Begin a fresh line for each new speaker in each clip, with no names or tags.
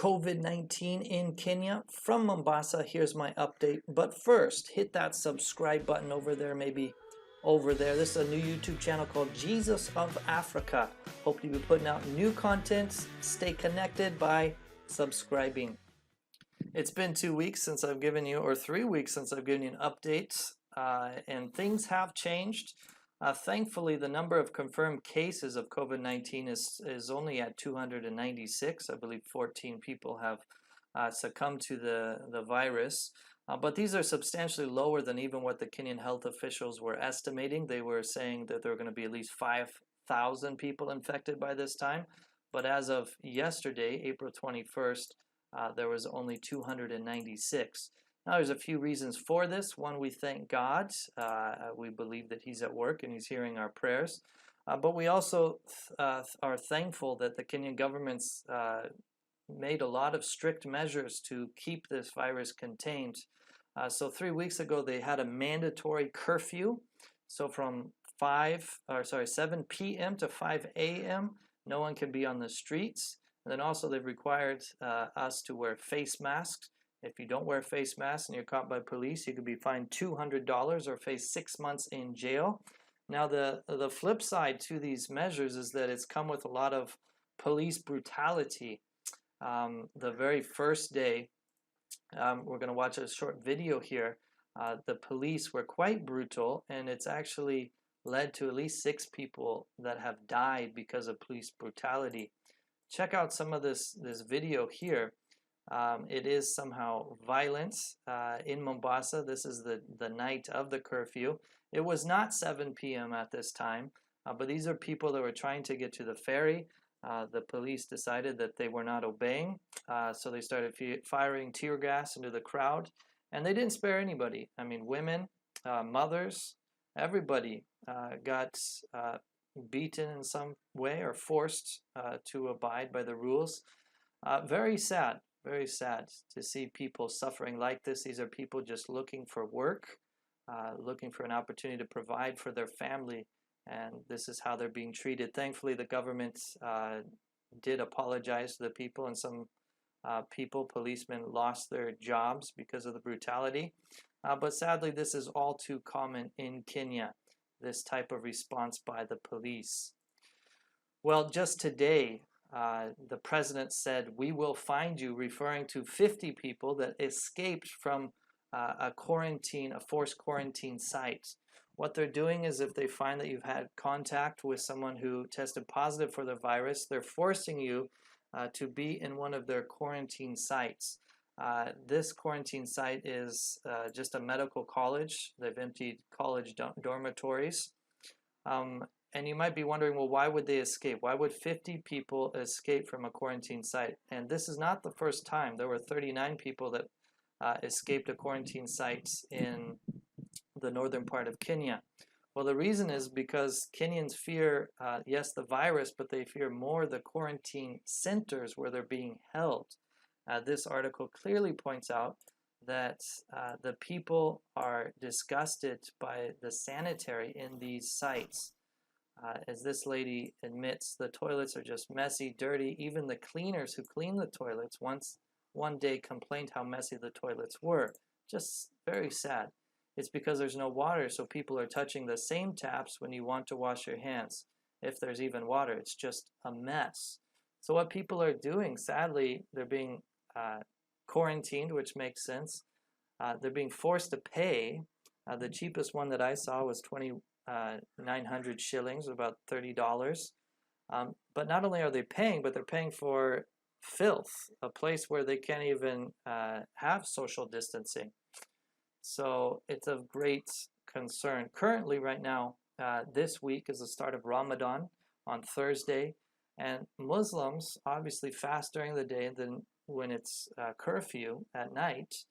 COVID-19 in Kenya. From Mombasa, here's my update. But first, hit that subscribe button over there, maybe over there. This is a new YouTube channel called Jesus of Africa. Hope to be putting out new content. Stay connected by subscribing. It's been 2 weeks since I've given you, or 3 weeks since I've given you an update, and things have changed. Thankfully, the number of confirmed cases of COVID-19 is only at 296. I believe 14 people have succumbed to the virus. But these are substantially lower than even what the Kenyan health officials were estimating. They were saying that there are going to be at least 5,000 people infected by this time. But as of yesterday, April 21st, there was only 296. Now, there's a few reasons for this. One, we thank God. We believe that He's at work and He's hearing our prayers. But we also are thankful that the Kenyan government's made a lot of strict measures to keep this virus contained. So 3 weeks ago, they had a mandatory curfew. So from 7 p.m. to 5 a.m., no one can be on the streets. And then also they've required us to wear face masks. If you don't wear a face mask and you're caught by police, you could be fined $200 or face 6 months in jail. Now, the flip side to these measures is that it's come with a lot of police brutality. The very first day, we're going to watch a short video here. The police were quite brutal, and it's actually led to at least 6 people that have died because of police brutality. Check out some of this video here. It is somehow violent in Mombasa. This is the night of the curfew. It was not 7 p.m. at this time, but these are people that were trying to get to the ferry. The police decided that they were not obeying, so they started firing tear gas into the crowd, and they didn't spare anybody. I mean, women, mothers, everybody got beaten in some way or forced to abide by the rules. Very sad to see people suffering like this. These are people just looking for work, looking for an opportunity to provide for their family, and this is how they're being treated. Thankfully, the government did apologize to the people, and some policemen lost their jobs because of the brutality. But sadly, this is all too common in Kenya, this type of response by the police. Well, just today, the president said, "We will find you," referring to 50 people that escaped from a forced quarantine site. What they're doing is, if they find that you've had contact with someone who tested positive for the virus, they're forcing you to be in one of their quarantine sites. This quarantine site is just a medical college. They've emptied college dormitories. And you might be wondering, well, why would they escape? Why would 50 people escape from a quarantine site? And this is not the first time. There were 39 people that escaped a quarantine site in the northern part of Kenya. Well, the reason is because Kenyans fear, yes, the virus, but they fear more the quarantine centers where they're being held. This article clearly points out that the people are disgusted by the sanitary in these sites. As this lady admits, the toilets are just messy, dirty. Even the cleaners who clean the toilets one day complained how messy the toilets were. Just very sad. It's because there's no water, so people are touching the same taps when you want to wash your hands. If there's even water, it's just a mess. So what people are doing, sadly, they're being quarantined, which makes sense. They're being forced to pay. The cheapest one that I saw was 900 shillings, about $30. But not only are they paying, but they're paying for filth, a place where they can't even have social distancing. So it's of great concern. Currently, right now, this week is the start of Ramadan on Thursday, and Muslims obviously fast during the day, and then when it's curfew at night,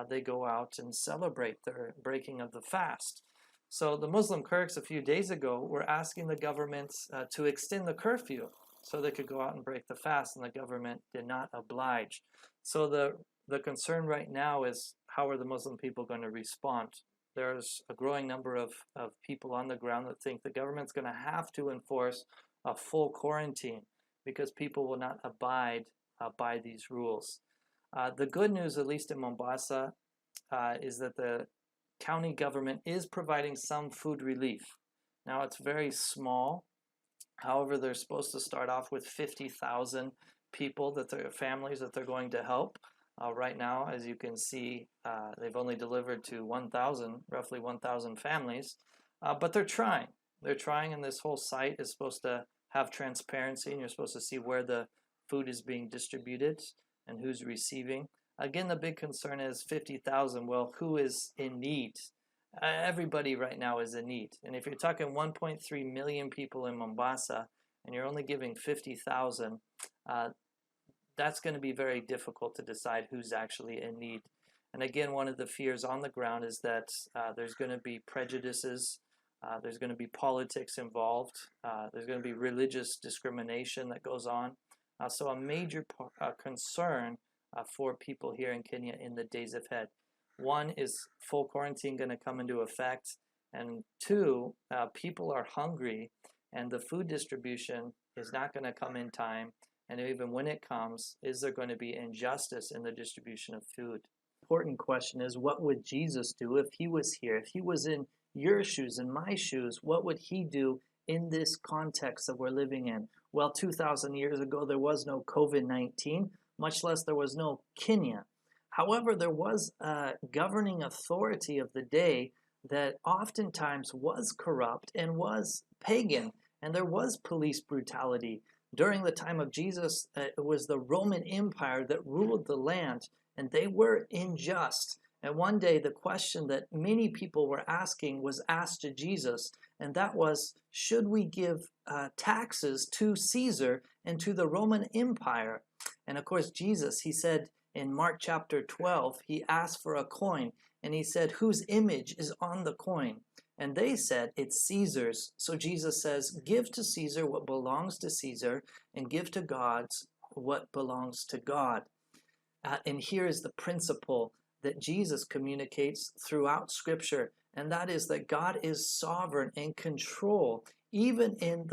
they go out and celebrate their breaking of the fast. So the Muslim clerics a few days ago were asking the government to extend the curfew so they could go out and break the fast, and the government did not oblige. So the concern right now is, how are the Muslim people going to respond? There's a growing number of people on the ground that think the government's going to have to enforce a full quarantine because people will not abide by these rules. The good news, at least in Mombasa, is that the county government is providing some food relief. Now it's very small. However, they're supposed to start off with 50,000 people, that their families that they're going to help. Right now, as you can see, they've only delivered to 1,000, roughly 1,000 families, but they're trying. They're trying, and this whole site is supposed to have transparency, and you're supposed to see where the food is being distributed and who's receiving. Again, the big concern is 50,000. Well, who is in need? Everybody right now is in need. And if you're talking 1.3 million people in Mombasa and you're only giving 50,000, that's going to be very difficult to decide who's actually in need. And again, one of the fears on the ground is that there's going to be prejudices, there's going to be politics involved, there's going to be religious discrimination that goes on. So a major concern for people here in Kenya in the days ahead. One, is full quarantine going to come into effect? And two, people are hungry and the food distribution is not going to come in time. And even when it comes, is there going to be injustice in the distribution of food? Important question is, what would Jesus do if he was here? If he was in your shoes and my shoes, what would he do in this context that we're living in? Well, 2,000 years ago, there was no COVID-19, much less there was no Kenya. However, there was a governing authority of the day that oftentimes was corrupt and was pagan, and there was police brutality. During the time of Jesus, it was the Roman Empire that ruled the land, and they were unjust. And one day, the question that many people were asking was asked to Jesus, and that was, should we give taxes to Caesar and to the Roman Empire? And of course, Jesus, he said in Mark chapter 12, he asked for a coin, and he said, whose image is on the coin? And they said, it's Caesar's. So Jesus says, give to Caesar what belongs to Caesar, and give to God what belongs to God. And here is the principle that Jesus communicates throughout Scripture, and that is that God is sovereign and control, even in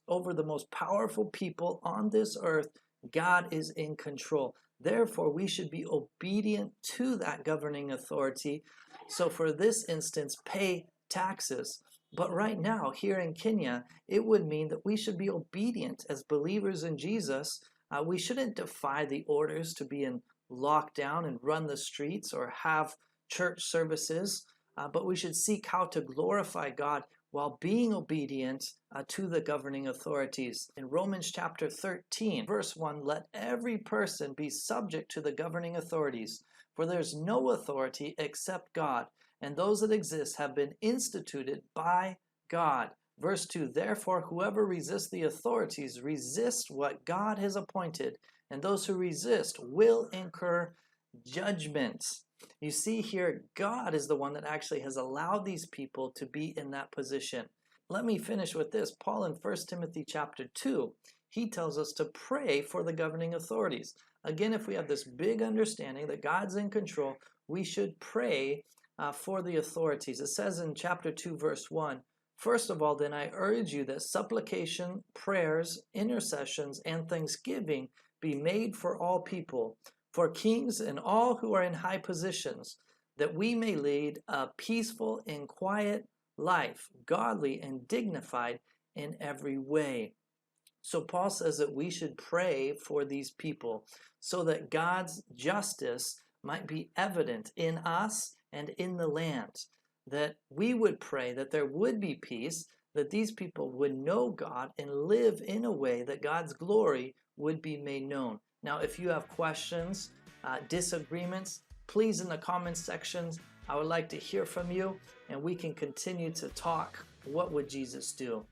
over the most powerful people on this earth. God is in control. Therefore, we should be obedient to that governing authority. So for this instance, pay taxes. But right now, here in Kenya, it would mean that we should be obedient as believers in Jesus. We shouldn't defy the orders to be in lockdown and run the streets or have church services, but we should seek how to glorify God while being obedient to the governing authorities. In Romans chapter 13, verse 1, let every person be subject to the governing authorities, for there's no authority except God, and those that exist have been instituted by God. Verse 2, therefore whoever resists the authorities resists what God has appointed, and those who resist will incur judgment. You see here, God is the one that actually has allowed these people to be in that position. Let me finish with this. Paul in 1 Timothy chapter 2, he tells us to pray for the governing authorities. Again, if we have this big understanding that God's in control, we should pray for the authorities. It says in chapter 2, verse 1, first of all, then I urge you that supplication, prayers, intercessions, and thanksgiving be made for all people, for kings and all who are in high positions, that we may lead a peaceful and quiet life, godly and dignified in every way. So Paul says that we should pray for these people so that God's justice might be evident in us and in the land, that we would pray that there would be peace, that these people would know God and live in a way that God's glory would be made known. Now, if you have questions, disagreements, please in the comments sections, I would like to hear from you, and we can continue to talk. What would Jesus do?